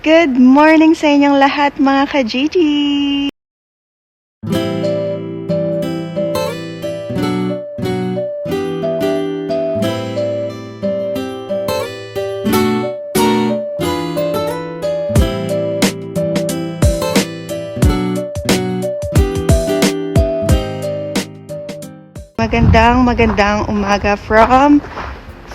Good morning sa inyong lahat mga ka-Gigi! Magandang umaga from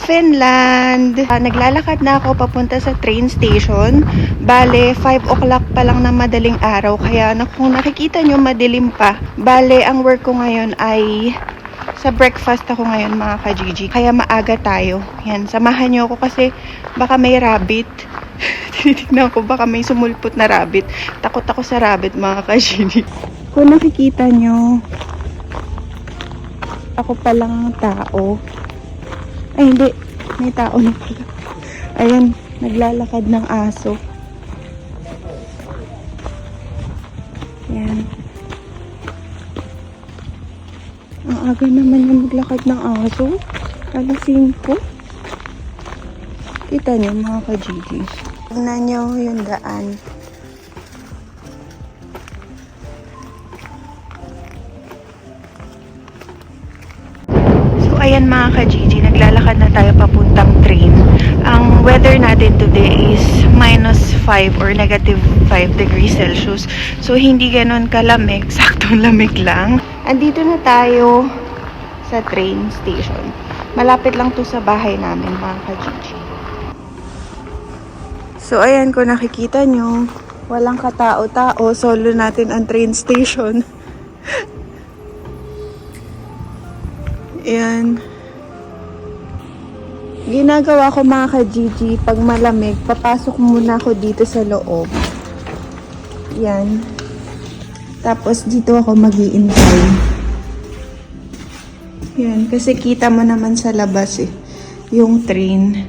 Finland. Naglalakad na ako papunta sa train station. Bale, 5 o'clock pa lang na madaling araw. Kaya kung nakikita nyo, madilim pa. Bale, ang work ko ngayon ay sa breakfast ako ngayon mga ka-Gigi. Kaya maaga tayo. Yan, samahan nyo ako kasi baka may rabbit. Tinitignan ko baka may sumulpot na rabbit. Takot ako sa rabbit mga ka-Gigi. Kung nakikita nyo, ako palang tao. Ay, hindi. May tao na pala. Ayan, naglalakad ng aso. Ayan. Ang aga naman yung maglakad ng aso. Alas 5. Kita niyo mga ka-Gigi. Tignan niyo yung daan. Ayan mga ka-Gigi, naglalakad na tayo papuntang train. Ang weather natin today is -5 or -5 degrees Celsius. So, hindi ganun kalamig. Saktong lamig lang. Andito na tayo sa train station. Malapit lang to sa bahay namin mga ka-Gigi. So, ayan kung nakikita nyo, walang katao-tao. Solo natin ang train station. Ayan. Ginagawa ko mga ka-Gigi, pag malamig, papasok muna ako dito sa loob. Ayan. Tapos dito ako mag-iintay. Ayan, kasi kita mo naman sa labas yung train.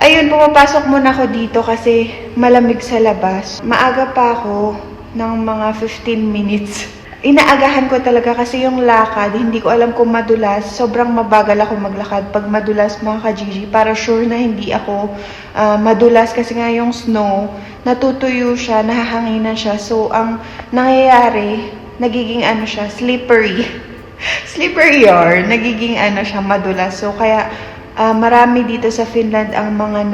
Ayun, pumapasok muna ako dito kasi malamig sa labas. Maaga pa ako ng mga 15 minutes. Inaagahan ko talaga kasi yung lakad, hindi ko alam kung madulas. Sobrang mabagal ako maglakad pag madulas mga ka-Gigi. Para sure na hindi ako madulas kasi nga yung snow, natutuyo siya, nahahanginan siya. So, ang nangyayari, nagiging siya, slippery. Slippery nagiging siya, madulas. So, kaya marami dito sa Finland ang mga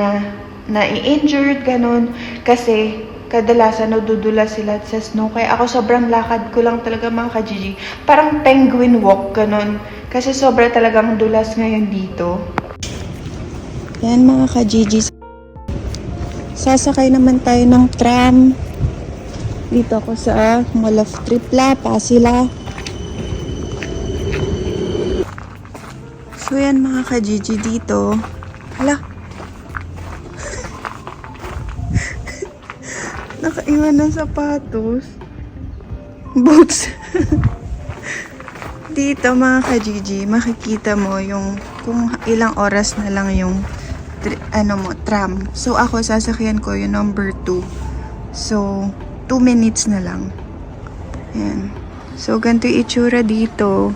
na-injured, ganun. Kasi kadalasan nadudulas sila sa snow. Kaya ako sobrang lakad ko lang talaga mga ka-Gigi. Parang penguin walk, ganun. Kasi sobra talagang dulas ngayon dito. Yan mga ka-Gigi. Sasakay naman tayo ng tram. Dito ako sa Mall of Tripla, Pasila. So yan mga ka-Gigi dito. Hala. Nakaiwan ng sapatos. Boots. Dito mga ka-Gigi, makikita mo yung kung ilang oras na lang yung tram. So ako sasakyan ko yung number 2. So 2 minutes na lang. Ayan. So ganito yung itsura dito.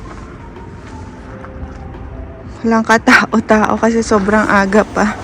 Walang katao-tao kasi sobrang aga pa.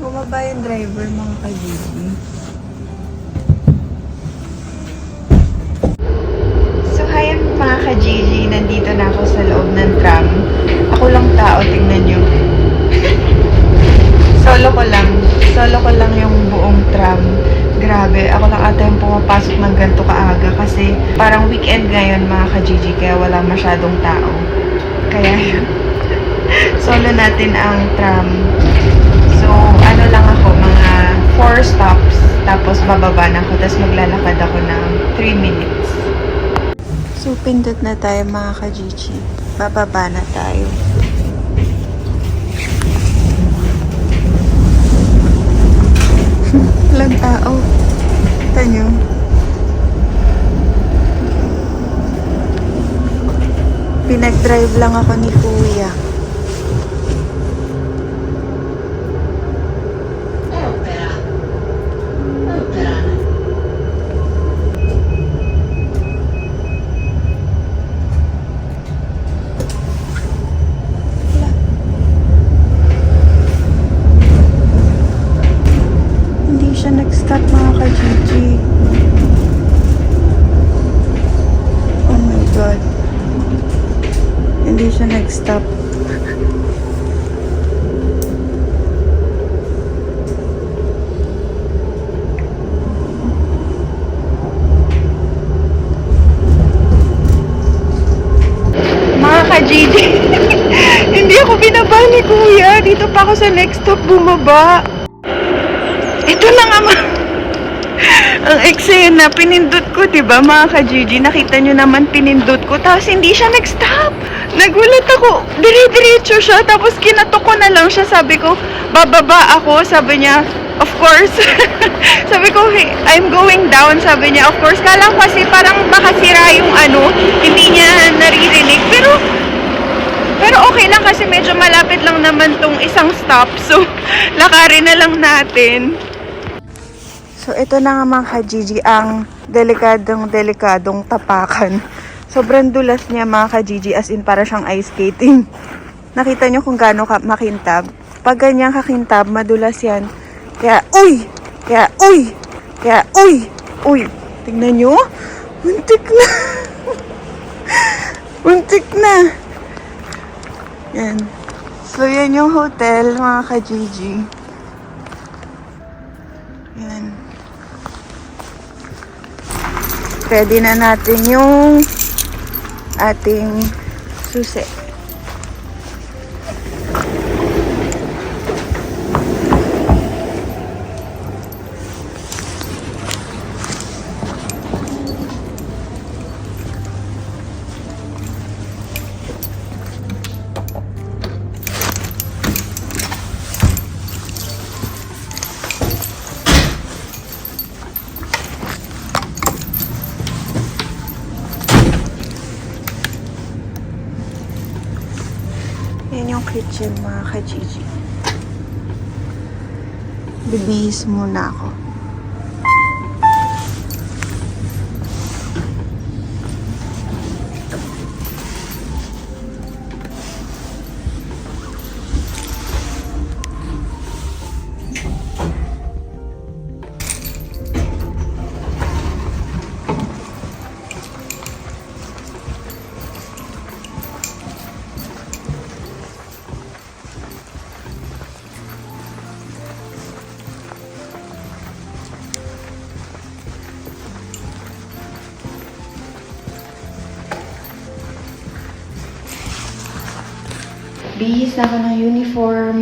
Bumaba yung driver mga ka-Gigi. So hi mga ka-Gigi, nandito na ako sa loob ng tram. Ako lang tao, tingnan nyo. Solo ko lang yung buong tram. Grabe, ako lang ata yung pumapasok ng ganito kaaga kasi parang weekend ngayon mga ka-Gigi, kaya wala masyadong tao. Kaya yun. Solo natin ang tram. So, lang ako, mga 4 stops, tapos bababa na ako, tapos maglalakad ako ng 3 minutes. So, pindot na tayo mga ka-Gigi. Bababa na tayo. Walang tao. Ito nyo. Pinag-drive lang ako ni Kuya. Hindi siya nag-stop mga ka-Gigi. Oh my God. Hindi siya nag-stop. Mga ka-Gigi, hindi ako binaba ni Kuya. Dito pa ako sa next stop bumaba. Ito na nga ang eksena, pinindot ko, diba mga ka-Gigi? Nakita nyo naman pinindot ko, tapos hindi siya nag-stop. Nagulat ako, dire-diretso siya, tapos kinatok ko na lang siya, sabi ko, bababa ako, sabi niya, of course. Sabi ko, hey, I'm going down, sabi niya, of course. Kala ko kasi parang baka sira yung hindi niya naririnig, pero okay lang kasi medyo malapit lang naman tong isang stop, so lakarin na lang natin. So, ito na nga mga ka-Gigi, ang delikadong tapakan. Sobrang dulas niya mga ka-Gigi, as in para siyang ice skating. Nakita niyo kung gaano makintab. Pag ganyan kakintab, madulas yan. Kaya, uy! Tingnan niyo, muntik na. Muntik na. Yan. So, yan yung hotel mga ka-Gigi. Yan. Ready na natin yung ating susi. Yan yung kitchen mga ka-Gigi. Bibihis muna ako. Bihis na ako ng uniform.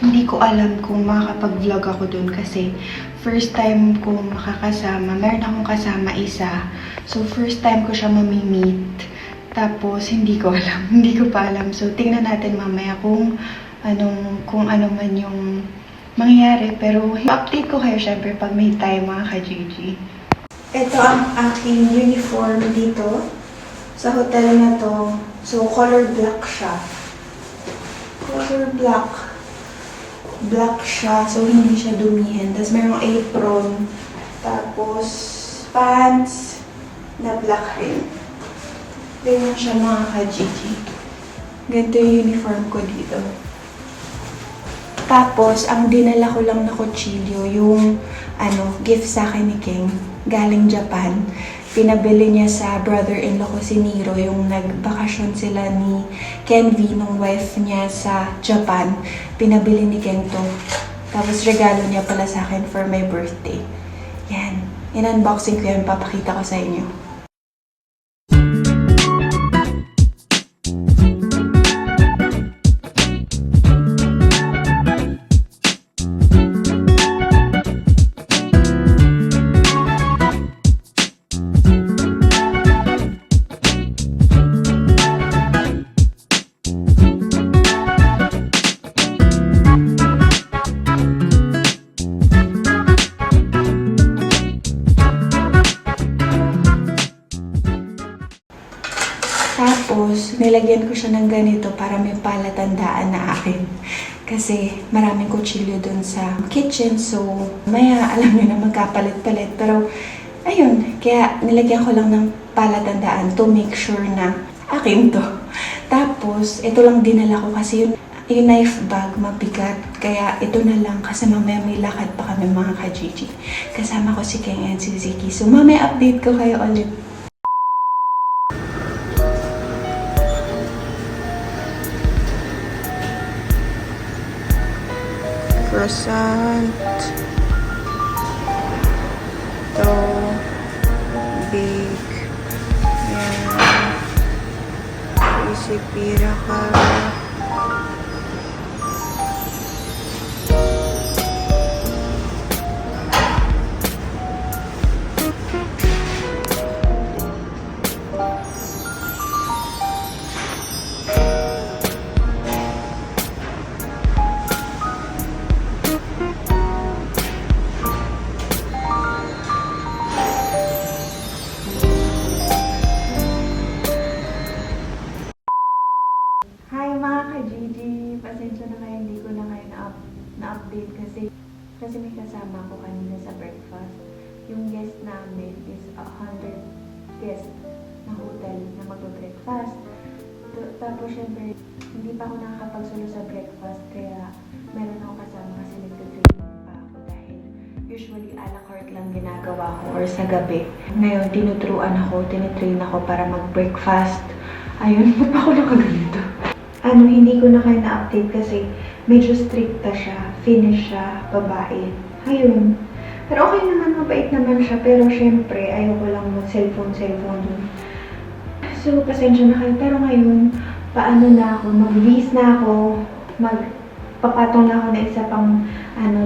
Hindi ko alam kung makakapag-vlog ako dun kasi first time ko makakasama. Meron akong kasama isa. So, first time ko siya mamimit. Tapos, hindi ko alam. Hindi ko pa alam. So, tingnan natin mamaya kung ano man yung mangyayari. Pero, update ko kayo syempre pag may time mga ka-Gigi. Ito ang aking uniform dito sa hotel na to. So, color black siya. Color black. Black siya, so hindi siya dumihin. Tapos mayroong apron. Tapos, pants na black rin. Ganyan siya mga ka-Gigi. Ganito yung uniform ko dito. Tapos, ang dinala ko lang na kutsilyo, yung gift sa akin ni King, galing Japan. Pinabili niya sa brother-in-law ko si Nero, yung nagbakasyon sila ni Ken V, nung wife niya sa Japan. Pinabili ni Ken to. Tapos regalo niya pala sa akin for my birthday. Yan. In-unboxing ko yan, papakita ko sa inyo. Tapos, nilagyan ko siya ng ganito para may palatandaan na akin. Kasi maraming kutsilyo dun sa kitchen. So, maya alam niyo na magkapalit-palit. Pero, ayun. Kaya nilagyan ko lang ng palatandaan to make sure na akin to. Tapos, ito lang dinala ko kasi yung knife bag mabigat. Kaya ito na lang kasi mamaya may lakad pa kami mga ka-Gigi. Kasama ko si Keng and si Ziki. So, mamaya update ko kayo ulit. Croissant. Ito. Big. Yan. Isip pira ka. Hi mga ka-Gigi! Pasensya na kayo, hindi ko na kayo na-update kasi may kasama ko kanina sa breakfast. Yung guest namin is 100 guest na hotel na mag-breakfast. Tapos syempre, hindi pa ako nakakapagsulo sa breakfast kaya meron ako kasama kasi nagtitraining pa ako dahil usually a la carte lang ginagawa ko or sa gabi. Ngayon, tinitrain ako para mag-breakfast. Ayun, ba't ako nakaganito? Hindi ko na kayo na-update kasi medyo stricta siya, finish siya, babae. Ayun. Pero okay naman, mabait naman siya. Pero syempre, ayoko lang mag-cellphone dun. So, pasensya na kayo. Pero ngayon, paano na ako, mag-vis na ako, magpapatong na ako na isa pang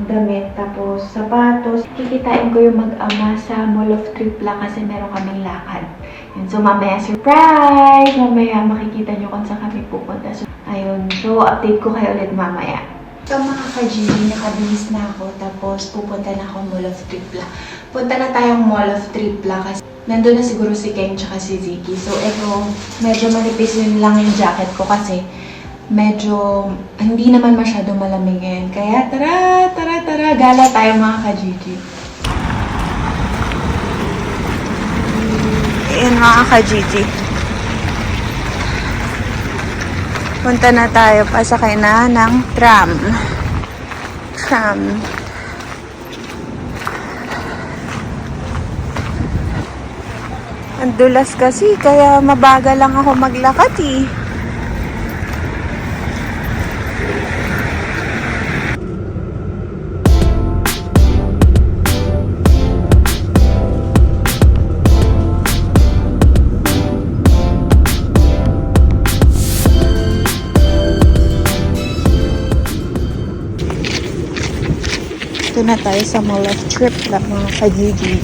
damit, tapos sapatos. Kikitain ko yung mag-ama sa Mall of Tripla kasi meron kaming lakad. Yun. So, mamaya surprise! Mamaya makikita nyo kung saan kami pupunta. So, ayun. So, update ko kayo ulit mamaya. So, mga ka-Gigi, nakabihis na ako. Tapos, pupunta na ako Mall of Tripla. Punta na tayong Mall of Tripla kasi nandun na siguro si Keng tsaka si Ziki. So, eto, medyo manipis yun lang yung jacket ko kasi medyo hindi naman masyado malamigin. Kaya, tara! Gala tayo mga ka-Gigi. Ayan mga ka-Gigi. Punta na tayo, pasakay na ng tram. Ang dulas kasi, kaya mabagal lang ako maglakad eh. Ito na tayo sa Mall of Tripla, mga ka-Gigi.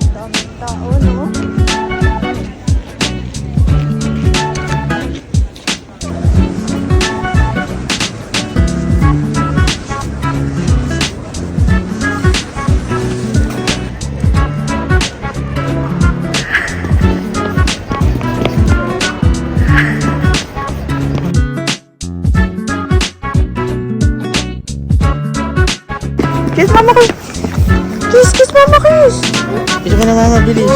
Daming tao, no? Kiss mama ko. Kiss mama kiss. Ito ka na mama, bilis.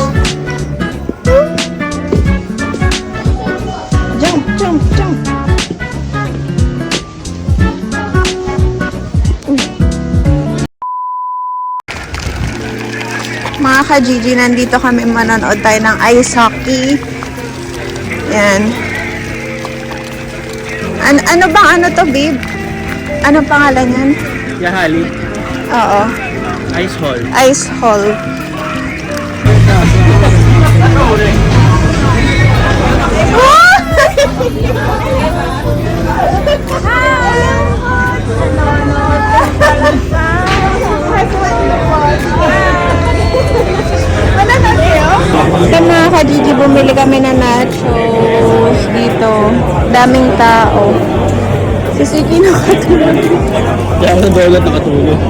Jump. Mga ka-Gigi, nandito kami manonood tayo ng ice hockey. Yan. Ano bang to, babe? Anong pangalan yan? Yahali. Oo. Ice Hall. Ice Hall. Ito mga ka-Gigi, bumili kami kami na nachos dito. Daming tao. Si Siki nakatulog. Kaya ako sa dolat nakatulog.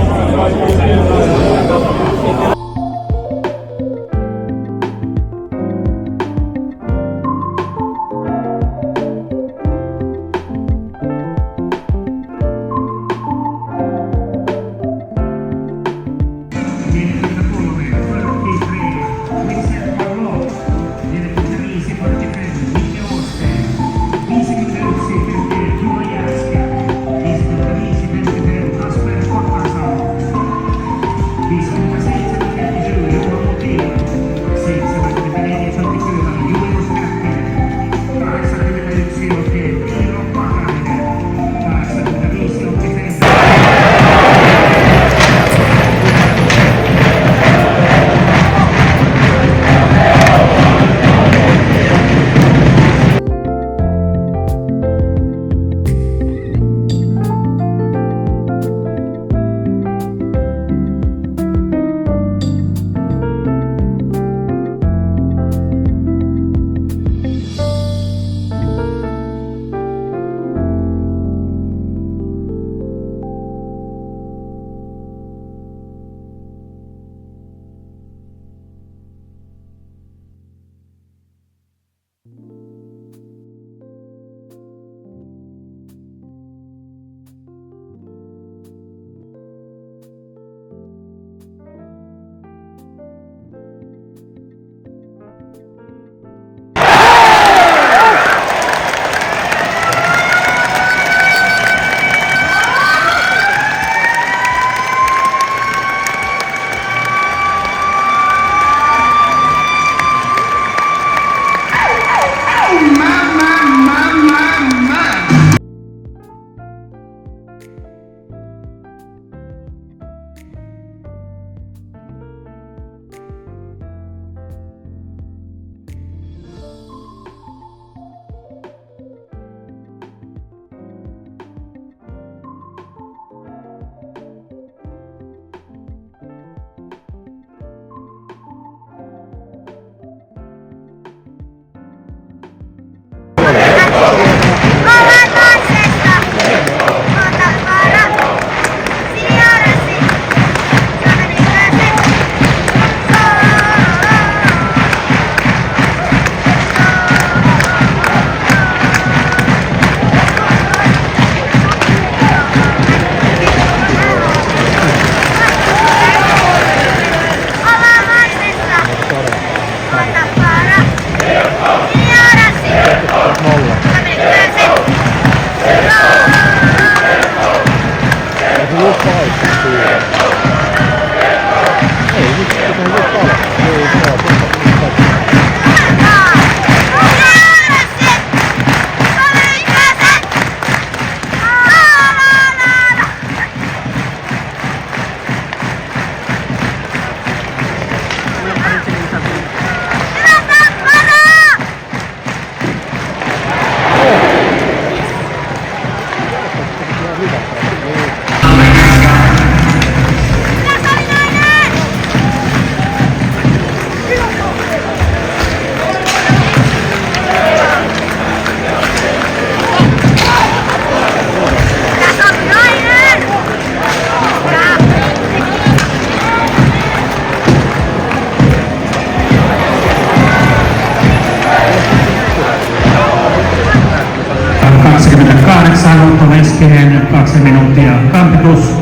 Leskinen 2 minuuttia Kampitus.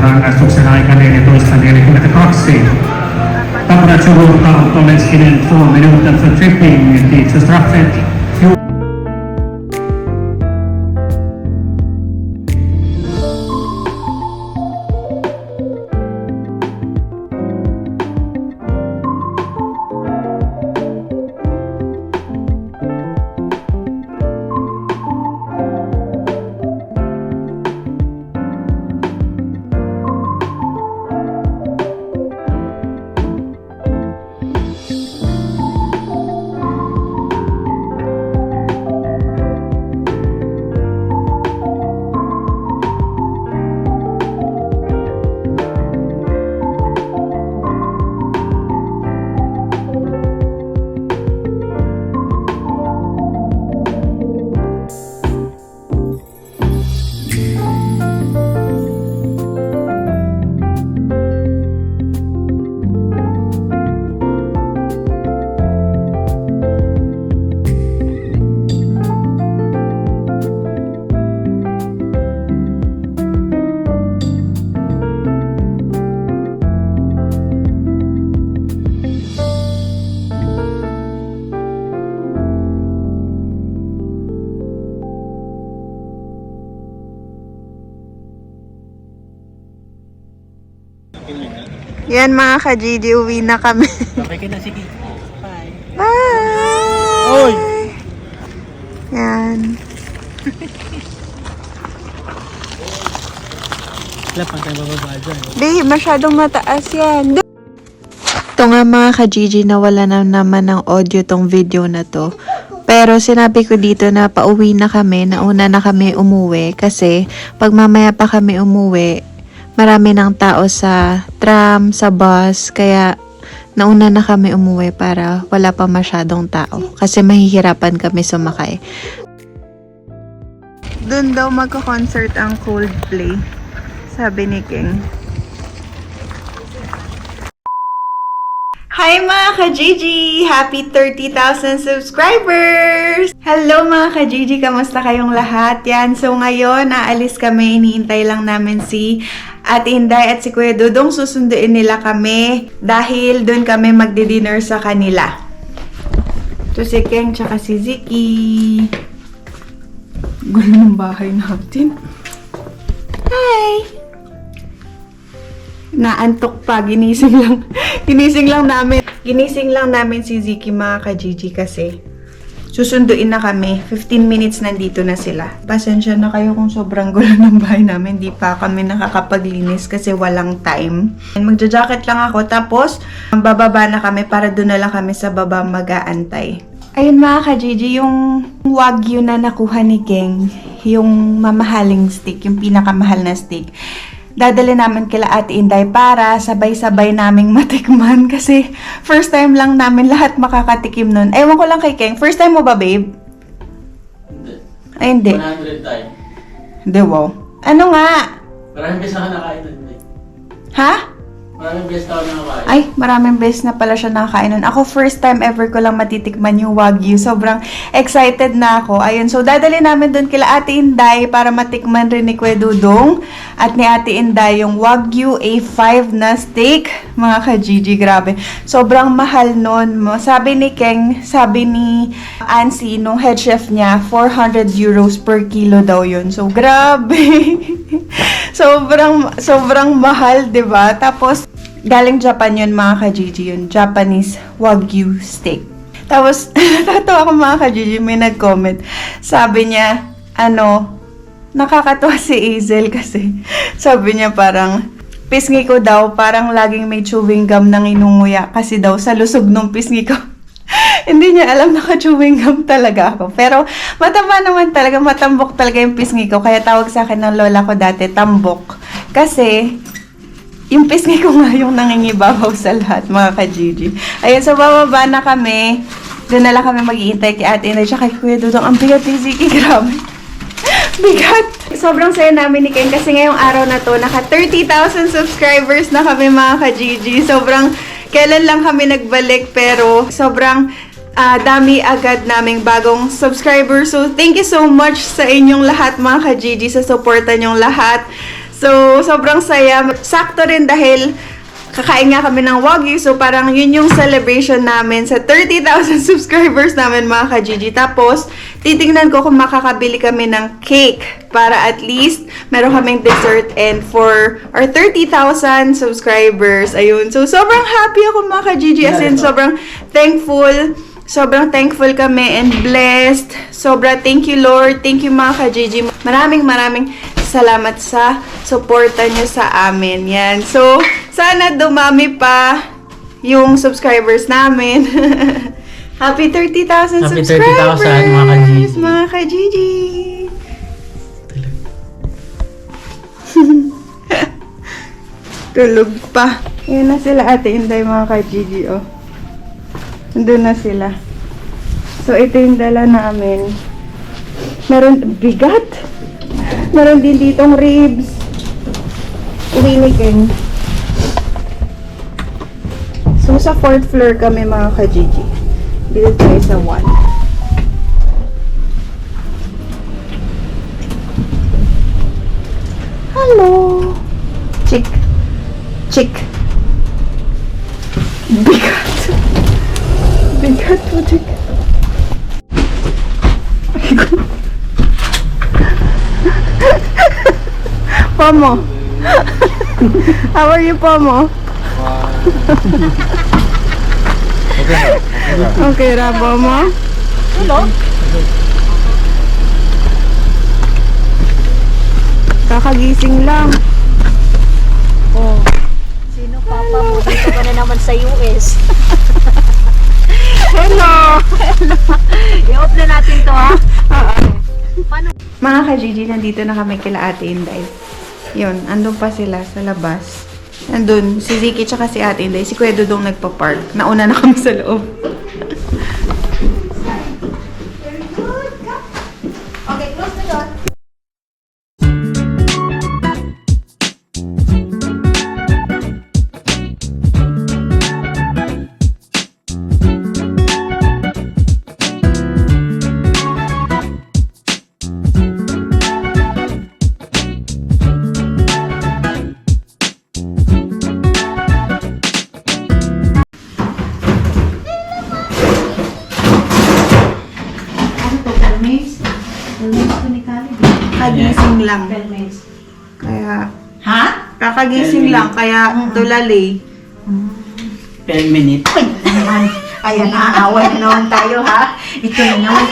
Rangaistuksen aika 14.42. Temperatururta Otto Leskinen 2 minuter för tripping. Tidsstraffet 14. Yan mga ka-GG, uwi na kami. Sabay ka na, sige. Bye. Bye! Oy! Yan. Wala pang tayo bababa dyan. Babe, masyadong mataas yan. Ito nga mga ka-GG, nawala na naman ng audio tong video na to. Pero sinabi ko dito na pauwi na kami, nauna na kami umuwi kasi pag mamaya pa kami umuwi, marami ng tao sa tram, sa bus, kaya nauna na kami umuwi para wala pa masyadong tao kasi mahihirapan kami sumakay. Doon daw magko-concert ang Coldplay, sabi ni King. Hi mga ka-GG! Happy 30,000 subscribers! Hello mga ka-GG! Kamusta kayong lahat? Yan, so ngayon, aalis kami. Iniintay lang namin si Ate Inday at si Kuya Dudong. Susunduin nila kami dahil doon kami magdi-dinner sa kanila. Ito si Keng tsaka si Ziki. Gulo ng bahay natin. Hi! Naantok pa, ginising lang. Ginising lang namin si Ziki mga ka-GG kasi susunduin na kami. 15 minutes nandito na sila. Pasensya na kayo kung sobrang gulo ng bahay namin. Di pa kami nakakapaglinis kasi walang time. Magja-jacket lang ako tapos bababa na kami para doon na lang kami sa baba mag-aantay. Ayun mga ka-GG, yung wagyu na nakuha ni Geng, yung mamahaling steak, yung pinakamahal na steak. Dadali namin kila Ate Inday para sabay-sabay naming matikman kasi first time lang namin lahat makakatikim nun. Ewan ko lang kay Keng, first time mo ba, babe? Hindi. Ay, hindi. 100 time. Hindi, wow. Ano nga? Maraming beses na ako nakain nun. Ha? Maraming beses na ako nakain. Ay, maraming beses na pala siya nakakain nun. Ako, first time ever ko lang matitikman yung Wagyu. Sobrang excited na ako. Ayun, so dadali namin dun kila Ate Inday para matikman rin ni Kuya Dudong at ni Ate Inday yung Wagyu A5 na steak. Mga ka-GG, grabe. Sobrang mahal nun. Sabi ni Keng, sabi ni Ansi, nung head chef niya, 400 euros per kilo daw yun. So, grabe. sobrang mahal, 'di ba? Tapos galing Japan yun mga ka-GG, yun Japanese Wagyu steak. Tapos natatawa ako mga ka-GG, may nag-comment. Sabi niya, nakakatawa si Hazel kasi sabi niya parang pisngi ko daw, parang laging may chewing gum nang inunguya kasi daw sa lusog nung pisngi ko. Hindi niya alam naka-chewing gum talaga ako. Pero mataba naman talaga, matambok talaga yung pisngi ko. Kaya tawag sa akin ng lola ko dati, tambok. Kasi yung pisngi ko nga yung nangingibabaw sa lahat, mga ka-GG. Ayun, so bababa na kami. Doon na lang kami mag-iintay kay Ate Inday siya kay Kuya Dudong. Ang bigat ni Ziki, grabe. Bigat! Sobrang saya namin ni Ken kasi ngayong araw na to, naka 30,000 subscribers na kami mga ka-GG. Sobrang kailan lang kami nagbalik pero sobrang dami agad naming bagong subscribers. So, thank you so much sa inyong lahat mga ka-GG sa suporta nyong lahat. So, sobrang saya. Sakto rin dahil kakain nga kami ng Wagyu. So, parang yun yung celebration namin sa 30,000 subscribers namin mga ka-GG. Tapos, titingnan ko kung makakabili kami ng cake para at least meron kaming dessert and for our 30,000 subscribers. Ayun. So, sobrang happy ako mga ka-GG. As in, sobrang thankful. Sobrang thankful kami and blessed. Sobrang thank you, Lord. Thank you mga ka-GG. Maraming salamat sa suporta nyo sa amin. Yan. So, sana dumami pa yung subscribers namin. Happy 30,000 Happy subscribers! 30,000 mga ka-GG. Mga ka-GG! Tulog pa. Yan na sila Ate Inday mga ka-GG, oh. Nandun na sila. So, ito yung dala namin. Meron, bigat! Meron din ditong ribs. Uwi ni Ken. So, sa 4th floor kami mga ka-GG. Dito tayo sa 1. Hello! Chick. Chick. Bigat. Bigat po, chick. Pomo. How are you, Pomo? Okay, rabo mo? Kakagising lang. Oh. Sino papa mo? Dito ka na naman sa US. Hello! I-off na natin to ha. Mga ka-Gigi, nandito na kami kila Ate Inday. Yun, andun pa sila sa labas. Andun, si Ziki tsaka si Ate Inday. Si Kuya Dudong nagpa-park. Nauna na kami sa loob. Okay, close the door. Kakagising lang. Kaya, Ha? kakagising lang. Kaya, tulali. 10 minutes. Naman. Ayan, aaway na naman tayo ha. Ito na naman.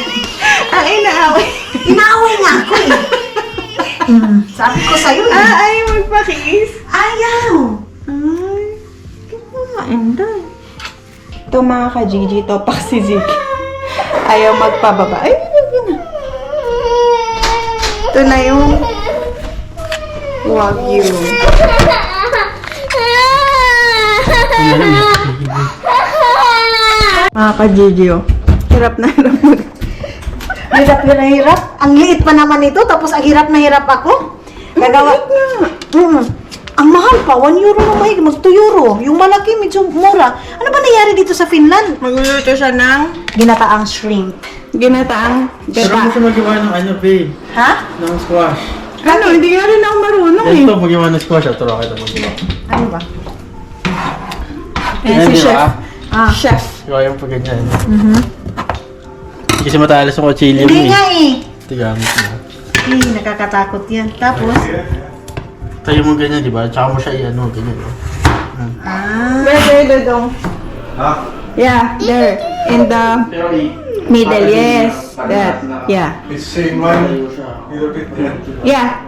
Ay, naaway. Inaaway nga ako eh. Sabi ko sa'yo eh. Ay, magpakiis. Ayaw. Ay, Inday. Ito mga ka-Gigi, topak si Ziki. Ayaw magpababa. Ay, yun na. Ito na yung Wagyu. Mga ka-Gigi, oh. Hirap na hirap mag... Hirap na hirap. Ang liit pa naman ito, tapos ang hirap na hirap ako. Gagawa. Ang mahal pa, 1 euro na mahigit, mag 2 euro. Yung malaki, medyo mura. Ano ba nangyari dito sa Finland? Magluluto siya ng Ginataang shrimp. ginataang Pero gata. gusto magawa ng ano, babe. Ha? Ng squash. Ano, hindi nga rin ako marunong eh. Ito, magawa ng squash. Turo kita magawa. Ano ba? Ayan si Di Chef. ba? Ah. Chef. Gawa yung pag ganyan. Kasi matalas ang kutsilyo mo Hindi eh. nga eh. Tigamit mo. Nakakatakot yan. Tapos, Tayo mo ganyan, di ba? Tsaka mo siya i-ano, ganyan. No? Where Dudong? Yeah, there. In the Pero middle, yes. That, yeah. It's same one, tayo siya. little bit there. Yeah.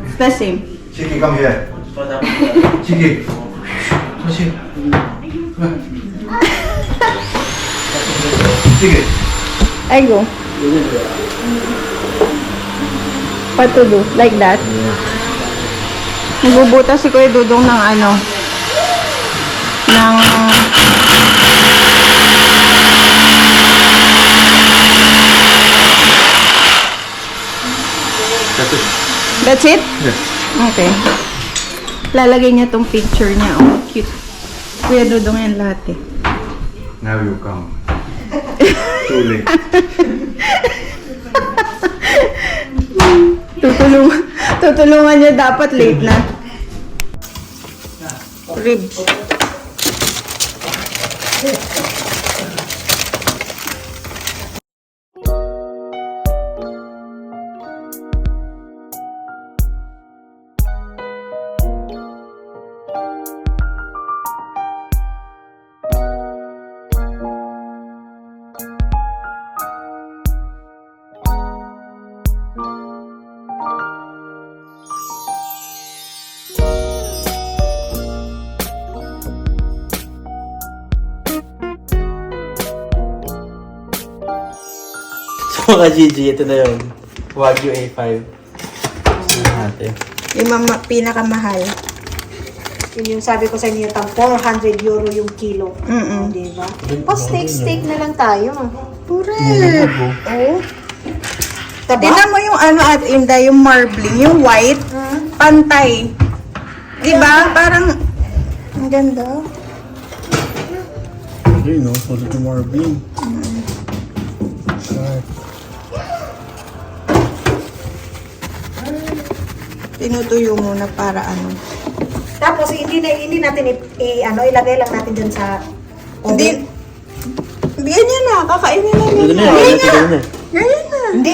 It's the same. Chiki, come here. So, dapat Chiki. Chiki. Chiki. I go. What to do? Like that? Nagbubutas si Kuya Dudong ng ano? Ng... That's it? Yes. Okay. Lalagay niya tong picture niya. Oh, cute. Kuya Dudong yan lahat eh. Now you come. Too late. Tutulungan niya dapat late na. Ribs. So mga Gigi, ito na yun. Wagyu A5. Ito natin. Yung pinakamahal. yun yung sabi ko sa inyo, tang 400 euro yung kilo. Mm-mm. Diba? Pa-steak na lang tayo. Correct. Oh. Diba? Tingnan mo yung ano at Inda, yung marbling, yung white, pantay. Diba? Parang, ang ganda. Okay, no? Solid yung marbling. Tinutuyo muna para ano. Tapos hindi natin ilagay lang natin dyan sa Hindi. Bigyan niya na, kakainin na Ito na niya. yun, ito na yun. Ganyan na. Hindi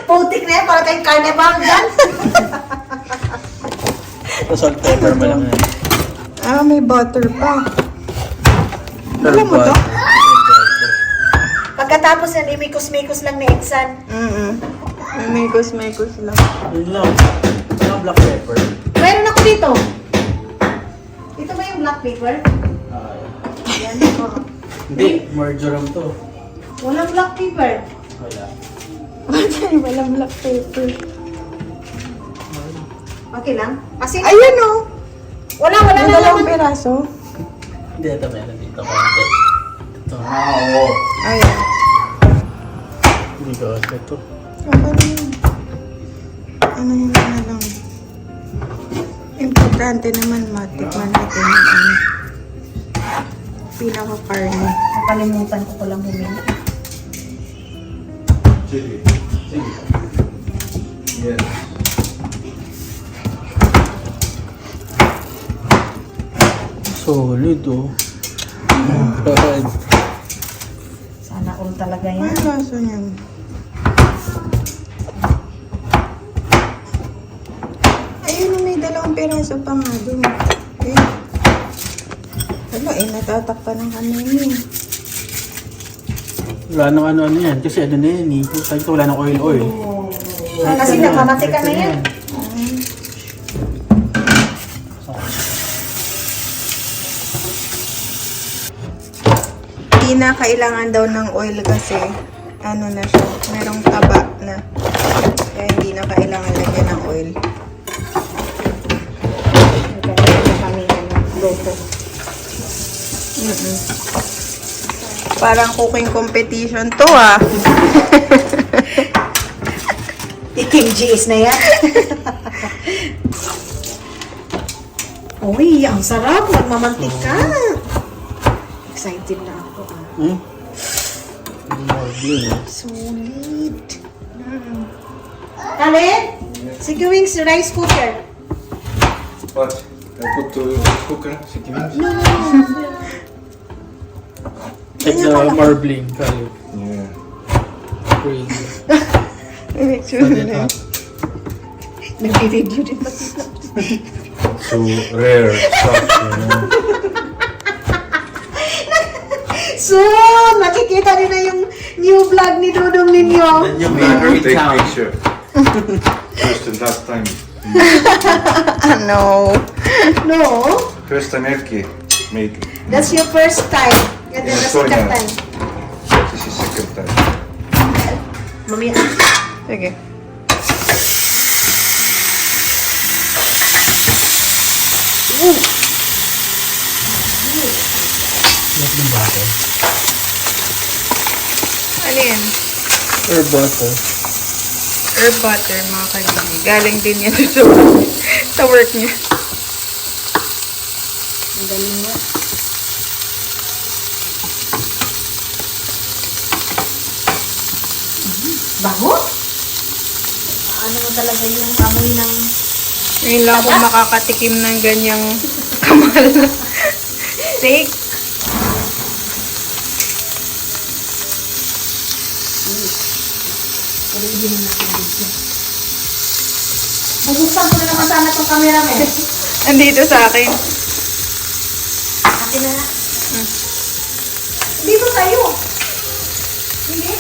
Putik na yan, para tayong carnival dyan. Ito salt pepper mo lang yan. Ah, may butter pa. Alam mo to? Pagkatapos yan, imikos-mikos lang ni Exan. May mekos lang. Yun lang. Mga black pepper. Meron ako dito. Ito ba yung black paper? Yan. Oh. Hindi, marjoram to. Walang black paper. Wala. Walang black pepper. Okay lang? Kasi Ayun o! wala Yung na dalawang naman. piraso. Hindi, ito meron dito. Konti. Ito. Ayan. Hindi ko ito. Ano yun? Ano yun na lang? Importante naman matikman natin yung ano. Pinaka-carne. Nakalimutan ko lang bumili. Chili. Yes. Solid oh. God. Sana all talaga Ano yan. lasa niyan? Ayun, may dalawang piraso pa nga dun. Okay. Wala eh, natatakpan ng kamay niya. Wala nang ano-ano yan. Kasi ano na yan eh. Sabi ko wala nang oil. Kasi nagmamantika na yan. Hindi na kailangan daw ng oil kasi ano na siya, merong taba na. Kaya hindi na kailangan lagyan ng oil. Kami loto. Parang cooking competition to ah. King G's na yan. Uy, ang sarap. Nagmamantika. Excited na ako. Hmm? Marble. Solid. Alin? Si Wings rice cooker. What? I put to cooker, chicken wings? Check the marbling color. Yeah. Crazy. Nag-video din ba? So rare stuff, you know. So, nakikita din na yung new vlog ni Dudong ninyo. Then you We make take count. picture. First and last time. Ano? No? First time Erki make. That's your first time. And then the second Sonia. time. This is second time. Mamaya. Sige. Like ng butter. Alin? Or butter. Herb butter, mga kaibigan. Galing din yan sa work niya. Ang galing nga. Bago? Ano mo talaga yung amoy ng... Ngayon lang ako makakatikim ng ganyang kamal na steak. Bubuksan ko na naman sana itong camera mo. Andito sa akin. Akin na nga. Dito tayo. Hindi?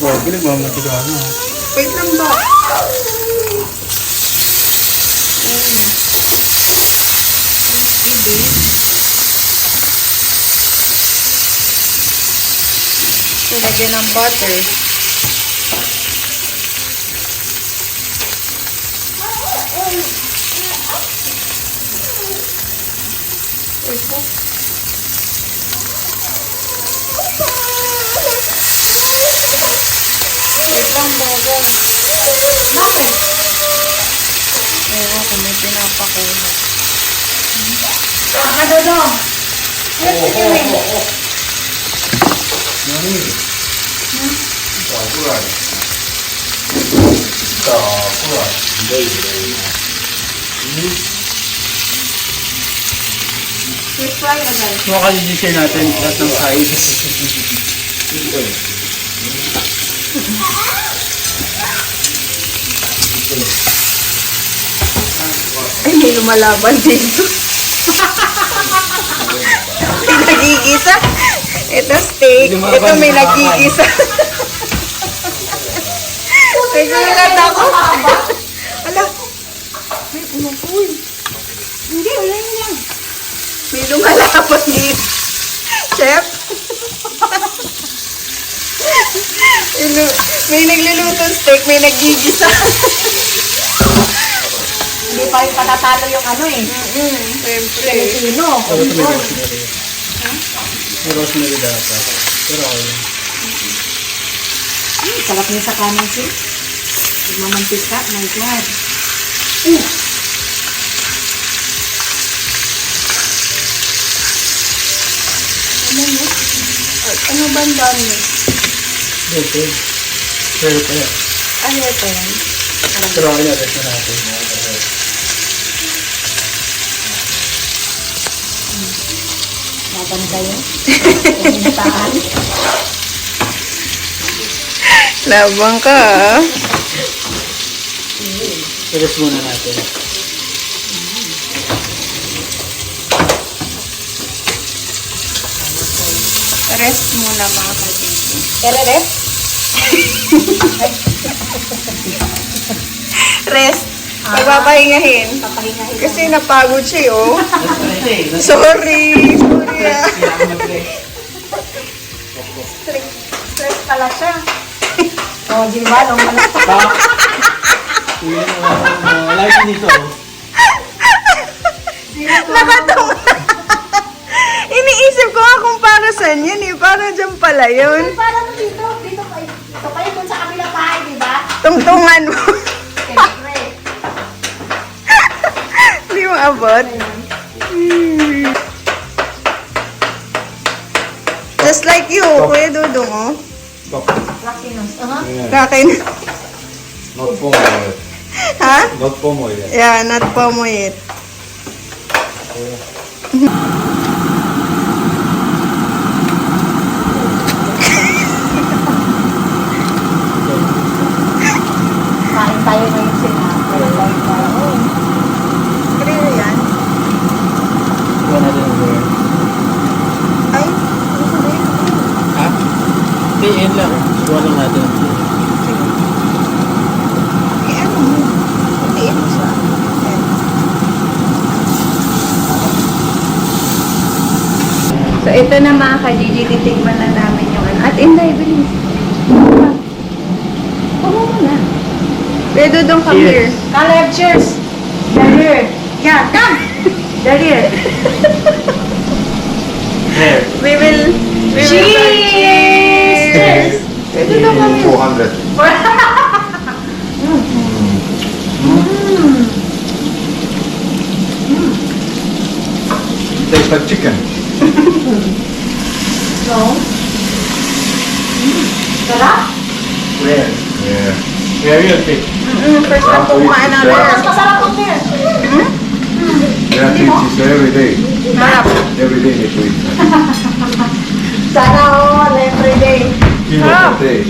Wow, pinagmamatik ka na. Wait lang ba? So, lagyan ng butter. Wait lang mo, guys. Bakit? Ewan ko, may pinapakuha. Nakadodong. Yes, sige, Wing. Sweet fry agad. So, kasi natin lahat ng size. Ay, may lumalaban dito. May nagigisa. Ito steak. Ito may nagigisa. Nagulat ako. Ala. May umupoy. Hindi, wala yun lang. May lumalaban dito. Chef? May naglulutong steak, may nagigisa. Hindi pa rin patatalo yung ano eh. Siyempre. Pilipino. May rosemary dapat. Pero okay. Sarap niya sa kanin siya. Magmamantika. My God. Ano ba ang dami? Okay. Pero pa yan. Ano ito yan? Pero okay na, rest na natin. Laban kayo. Pumuntahan. Labang ka, ah. Rest muna natin. Rest muna mga kapatid. Ere-rep? Rest. Pagpapahingahin. Papahingahin. Kasi napagod siya, oh. Sorry. Sorry, ah. Stress pala siya. Oh, di ba? Nung malak. Live dito. Nakatawa. Iniisip ko nga kung para saan yun, eh. Para dyan pala yun. Parang dito. Dito kayo dun sa kabilang bahay, di ba? Tungtungan mo. Siyempre. Hindi mo abot. Just like you, Kuya Dudong, oh. Stop. Lakinos. Yeah. Kakin. Not pomoyet. Ha? Not pomoyet. Yeah, not pomoyet. Kain tayo ngayon sila. Real yan? Kuha natin ang beer. Ay, ano sabihin? Ha? Hindi, yun lang. Kuha lang natin ang beer. Eh, ano mo? Putiin mo siya. Ayan. So, ito na mga ka-Gigi, titikman na namin yung ano. At Inday, bilis. Pamo mo na. Kuya Dudong, come here. Caleb, cheers! Dalir! Yeah, come! Dalir! There. We will cheers! Kuya Dudong, come here. 400. Tastes like chicken. No? Sarap? Where? Yeah. Where you take? First time po kumain na Mas masarap ang beer. Yeah, it's every day. Harap. Every day they do it. Sana all, every day. Kilo per day.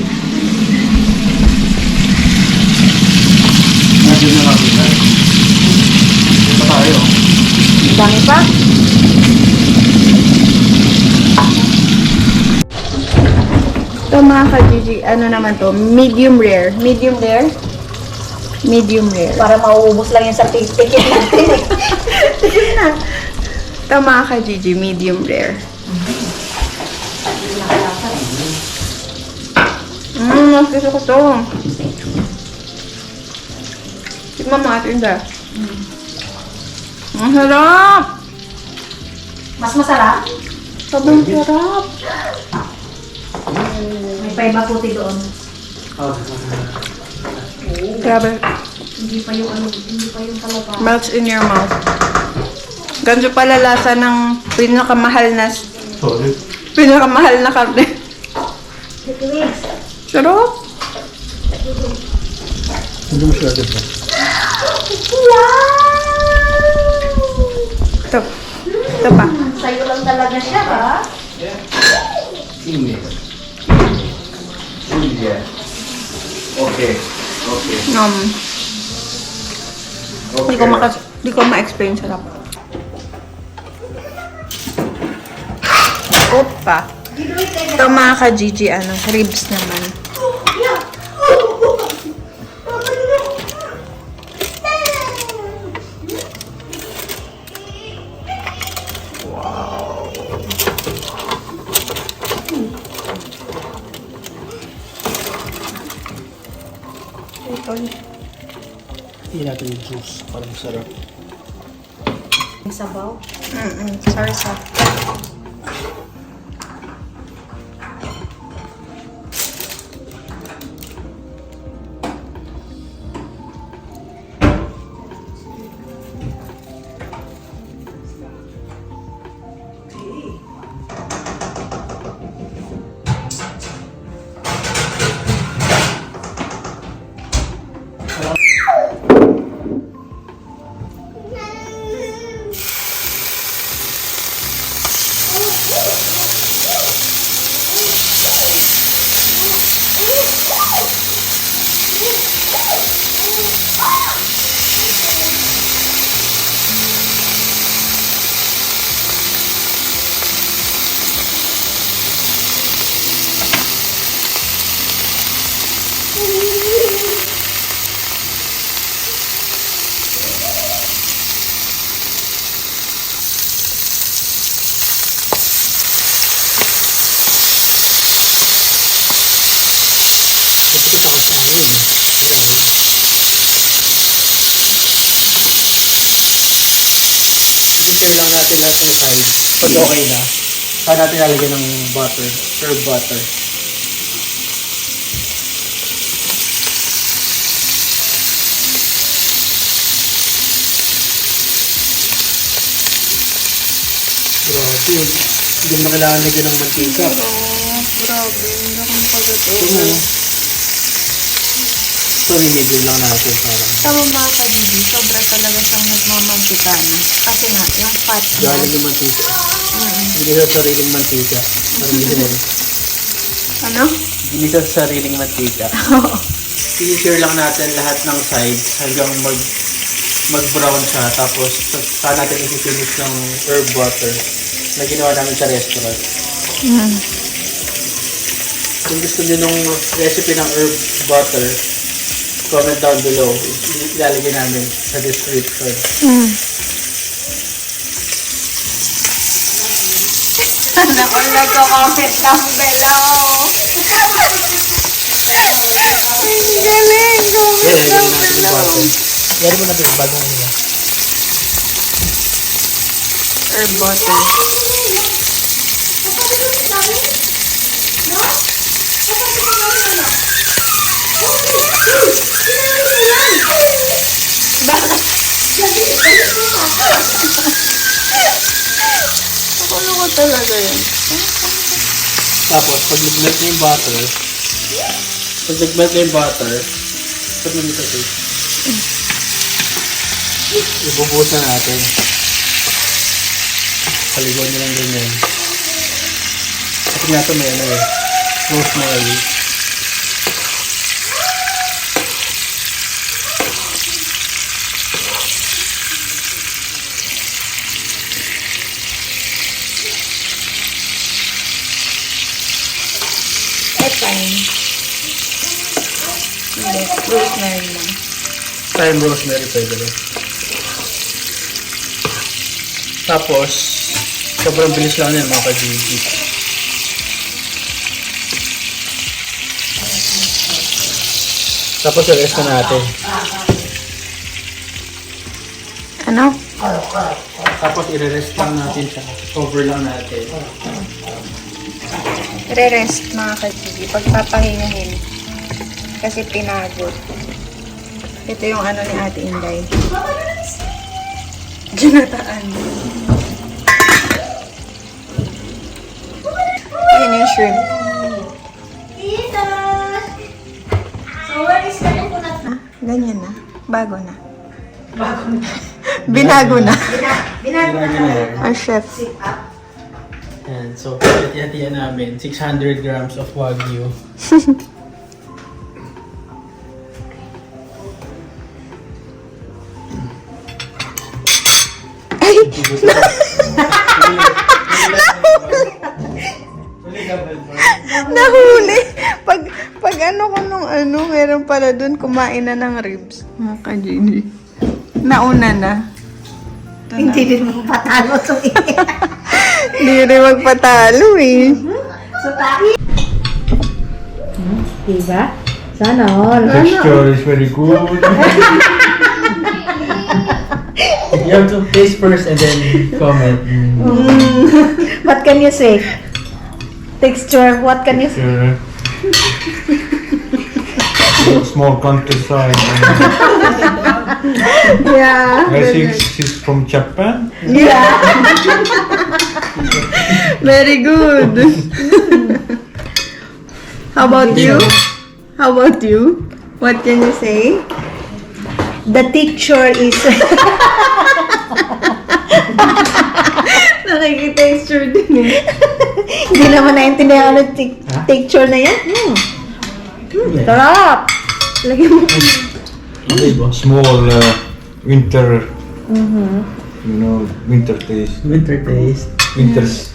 Nandiyan na natin. Dito pa tayo. Dami pa? Ito mga ka-Gigi, ano naman to? Medium rare. Medium rare? Medium rare. Para mauubos lang yung sa ticket natin eh. Ito mga ka-Gigi, medium rare. Mas gusto ko to. Tikman mo ate Inda. Ang sarap! Mas masarap? Sobrang sarap. May paiba puti doon. Grabe. Hindi pa yung talaba. Melts in your mouth. Ganito pala lasa ng pinakamahal na karne. Wings. Sarap. Hindi mo siya dito. Ito. Ito pa. Sa'yo lang talaga siya, ha? Hindi. Hindi. Okay. Okay. Hindi ko makas... Hindi ko ma-explain sarap. Opa. Ito mga ka-Gigi, ribs naman. Hindi natin yung juice. Parang sarap. May sabaw. Sarsa. Ito takot na yun eh. Wala na. Hintay lang natin lahat ng side. Pag okay na, saka natin lalagyan ng butter. Herb butter. Grabe yun. Hindi mo na kailangan lagyan ng mantika. Grabe. Hindi ako nakagato. Ito mo. Ito, hinigil lang natin parang. Tama mga ka-Gigi, sobra talaga siyang nagmamantika na. Kasi nga, yung fat niya. Galing yung mantika. Hindi sa sariling mantika. Parang ganun. Ano? Hindi sa sariling mantika. I-share lang natin lahat ng sides hanggang mag-brown siya. Tapos, saan natin i-finish ng herb butter na ginawa namin sa restaurant. Kung gusto niyo nung recipe ng herb butter, comment down below. Ilalagay namin sa description. Naku, nagko-comment down below. Ang galing! Comment Yan, down lagyan natin yung butter. below. Yan mo natin yung bago nila. Herb butter. Ano ko talaga yun? Tapos, pag nag-melt na yung butter, pag nag-melt ito, ibubuhos na natin. Paliguan nyo lang ganyan. Kasi nga ito may rosemary. Thyme. Hindi, rosemary lang. Thyme, rosemary, pwede rin. Tapos, sobrang bilis lang yan mga ka-Gigi. Tapos, i-rest na natin. Ano? Tapos, i-rest lang natin siya. Cover lang natin. Re-rest mga ka-Gigi. Pagpapahingahin. Kasi pinagod. Ito yung ano ni Ate Inday. Ginataan. Yan yung shrimp. Ganyan na. Bago na. Binago na. Binago na yan. Our chef. And so, hati-hatian namin. 600 grams of Wagyu. Nahuli. Pag ano ko nung ano, meron pala dun kumain na ng ribs. Mga ka-Gini. Nauna na. Hindi din mo patalo sa Hindi rin magpatalo eh. sa tahi. Diba? Sana all. Texture is very good. You have to taste first and then comment. What can you say? Texture, what can you say? Small countryside. Yeah. I think she's from Japan. Yeah. Very good. How about you? How about you? What can you say? The texture is... Nakikitexture din eh. Hindi naman naintindihan ang texture na yan. Sarap! Lagyan mo. Small winter. You know, winter taste. Winter taste. Winters.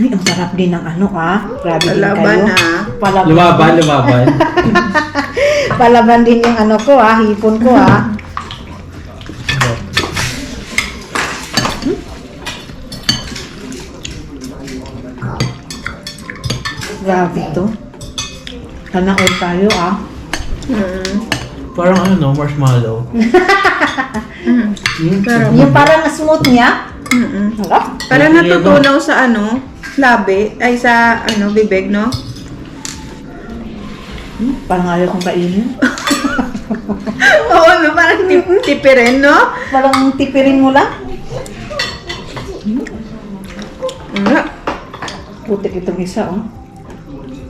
Ay, ang sarap din ng ano Grabe din Palaban kayo. ah. Lumaban. Palaban din yung ano ko hipon ko Grabe to. Sana all tayo Parang ano, no? Marshmallow. Yung parang smooth niya. Sarap. Parang natutunaw sa ano, labi, ay sa ano, bibig, no? Parang ayaw kong kainin. Oo, no? Parang tipirin, no? Parang tipirin mo lang. Putik itong isa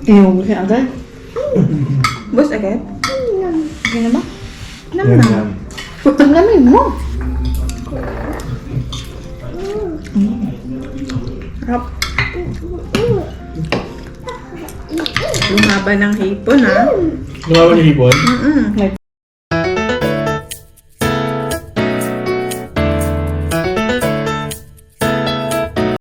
Iyong siya agad. Bus agad? Hindi na ba? Naman. Ang gamin mo. Harap. Lumaba ng hipon, ha? Lumaban yung hipon? Mm-mm.